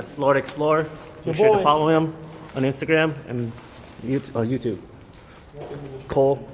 That's Lord Explorer. Make sure to follow him on Instagram and YouTube. Cole.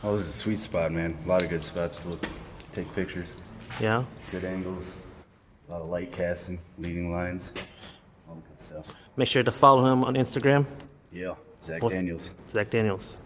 Oh, this is a sweet spot, man. A lot of good spots to look, take pictures. Yeah. Good angles. A lot of light casting, leading lines. All the good stuff. Make sure to follow him on Instagram. Yeah, Zach Daniels. Zach Daniels.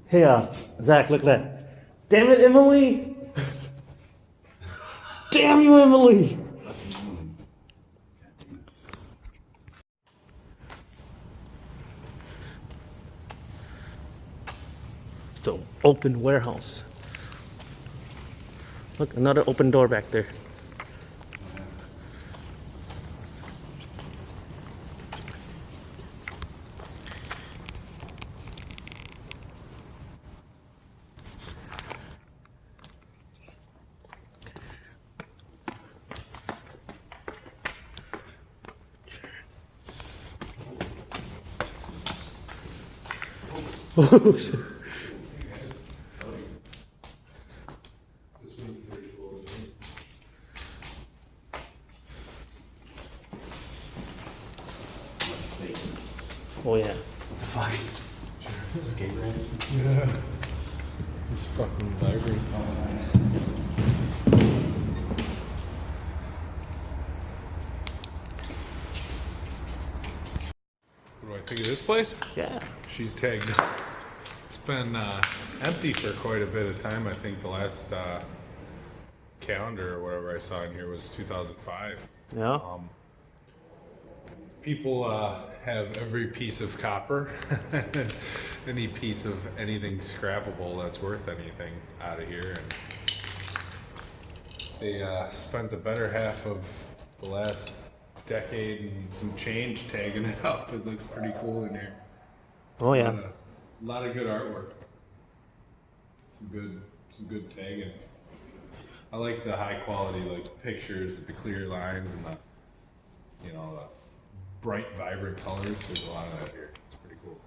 Hey, Zach, look at that. Damn it, Emily! Damn you, Emily! So, open warehouse. Look, another open door back there. Oh, shit. Oh yeah. What the fuck? Skate ramp? Yeah. It's fucking vibrant. What do I think of this place? Yeah. She's tagged. It's been empty for quite a bit of time. I think the last calendar or whatever I saw in here was 2005. Yeah. People have every piece of copper, any piece of anything scrappable that's worth anything out of here. And they spent the better half of the last decade and some change tagging it up. It looks pretty cool in here. Oh yeah. A lot of good artwork. Some good tagging. I like the high quality like pictures with the clear lines and the the bright, vibrant colors. There's a lot of that here. It's pretty cool.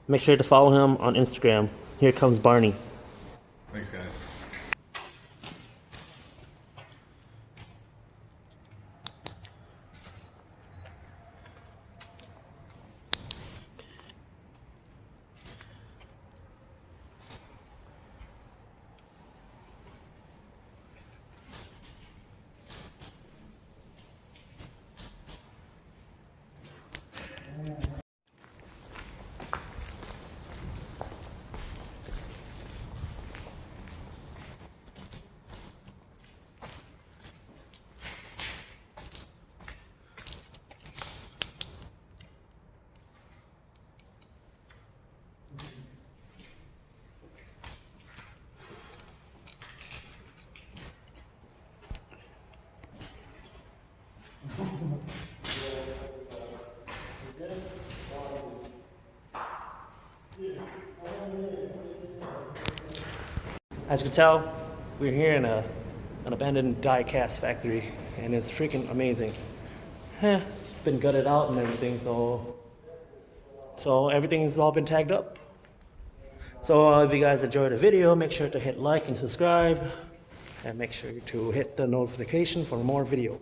Make sure to follow him on Instagram. Here comes Barney. Thanks, guys. As you can tell, we're here in an abandoned die-cast factory, and it's freaking amazing. It's been gutted out and everything, so everything's all been tagged up. So if you guys enjoyed the video, make sure to hit like and subscribe, and make sure to hit the notification for more video.